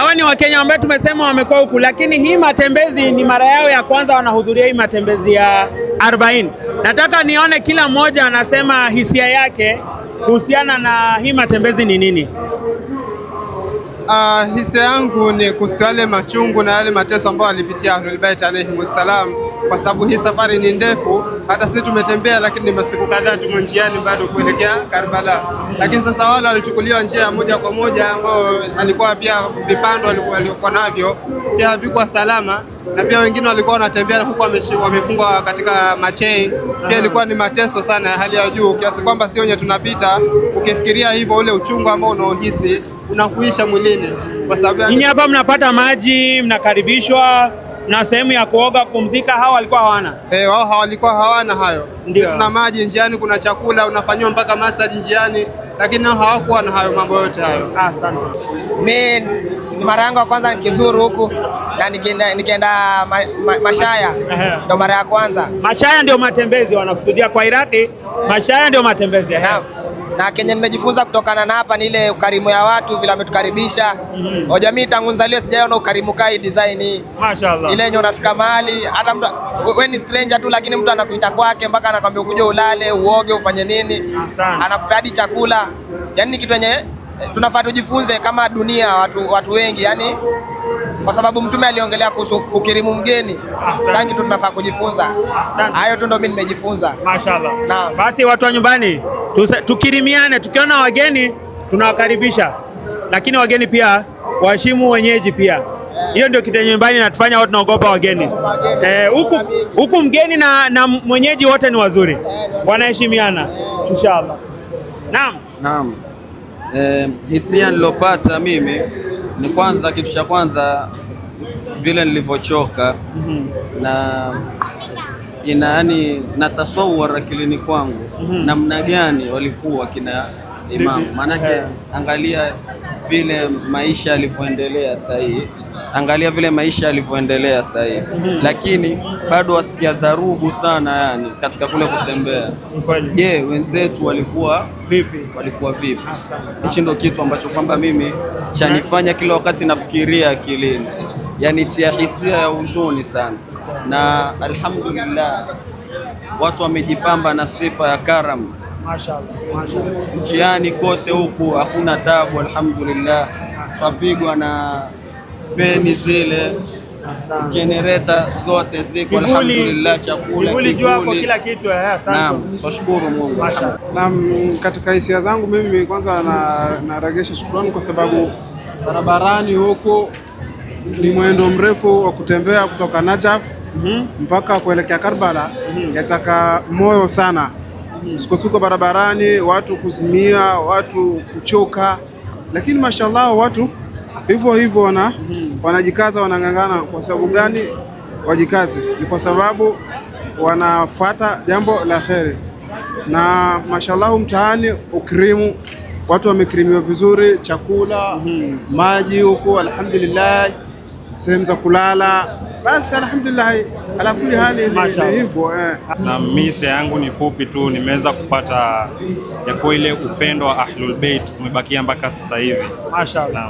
hawa ni Wakenya ambao tumesema wamekuwa huku, lakini hii matembezi ni mara yao ya kwanza wanahudhuria hii matembezi ya 40. Nataka nione kila mmoja anasema hisia yake kuhusiana na hii matembezi ni nini. Hisia yangu ni kuhusu yale machungu na yale mateso ambayo alipitia Ahlul Bait alayhimus salam, kwa sababu hii safari ni ndefu. Hata sisi tumetembea, lakini ni masiku kadhaa tumo njiani bado kuelekea Karbala. Lakini sasa wale walichukuliwa njia moja kwa moja, ambao alikuwa pia vipando walikuwa navyo pia havikuwa salama, na pia wengine walikuwa wanatembea huku wamefungwa katika machain. Pia ilikuwa ni mateso sana hali ya juu, kiasi kwamba sio wenye tunapita ukifikiria hivyo, ule uchungu ambao unaohisi unakuisha mwilini. Kwa sababu nyinyi hapa mnapata maji, mnakaribishwa na sehemu ya kuoga, kupumzika. Hao walikuwa hawana? Wao walikuwa hawana hayo. Ndio. Tuna maji njiani, kuna chakula, unafanywa mpaka massage njiani, lakini nao hawakuwa na hayo mambo yote hayo. Asante. Mimi ni mara yangu ya kwanza nikizuru huku, na nikienda Mashaya ndio mara ya kwanza. Mashaya ndio matembezi wanakusudia kwa Iraki, Mashaya ndio matembezi. Na Kenya nimejifunza kutokana na hapa ni ile ukarimu ya watu, vile wametukaribisha. Unajua mimi tangu nizaliwe sijaona ukarimu kai design hii. Mashaallah. Ile yenye unafika mahali hata mtu wewe ni stranger tu, lakini mtu anakuita kwake mpaka anakuambia ukuje ulale, uoge, ufanye nini. Anakupea hadi chakula. Yaani ni kitu yenye tunafaa tujifunze kama dunia, watu wengi, yani kwa sababu Mtume aliongelea kuhusu kukirimu mgeni. Sasa kitu tunafaa kujifunza. Hayo tu ndio mimi nimejifunza. Mashaallah. Basi watu wa nyumbani tukirimiane, tukiona wageni tunawakaribisha, lakini wageni pia waheshimu wenyeji pia. Hiyo ndio kitu nyumbani natufanya watu naogopa wageni. Huku mgeni na mwenyeji wote ni wazuri, wanaheshimiana inshallah. Naam. Hisia nilopata mimi ni kwanza, kitu cha kwanza vile nilivyochoka na yani natasawwar akilini kwangu namna gani walikuwa kina Imam. Maanake angalia vile maisha yalivyoendelea sasa hivi, lakini bado wasikia dharubu sana yani katika kule kutembea. Je, wenzetu walikuwa vipi? Hichi ndio kitu ambacho kwamba mimi chanifanya kila wakati nafikiria akilini, yani tia hisia ya huzuni sana. Na alhamdulillah watu wamejipamba na sifa ya karam. Mashaallah. Njiani kote huku hakuna tabu, alhamdulillah. Twapigwa na feni zile, generator zote ziko, alhamdulillah. Chakula, kivuli, kila kitu. Naam, tunashukuru Mungu. Naam, katika hisia zangu mimi kwanza naregesha shukrani, kwa sababu barabarani huko ni mwendo mrefu wa kutembea kutoka Najaf mpaka kuelekea Karbala. Yataka moyo sana, suko barabarani, watu kuzimia, watu kuchoka, lakini mashallah watu hivyo wanajikaza, wanang'ang'ana. Kwa sababu gani wajikaze? Ni kwa sababu wanafuata jambo la kheri, na mashallah mtaani ukirimu, watu wamekirimiwa vizuri, chakula, maji huko, alhamdulillah, sehemu za kulala. Basi alhamdulillah, ala kulli hali ni hivyo. Na misi yangu ni fupi tu, nimeweza kupata ya kwa ile upendo wa Ahlul Bait umebakia mpaka sasa hivi. Mashaallah.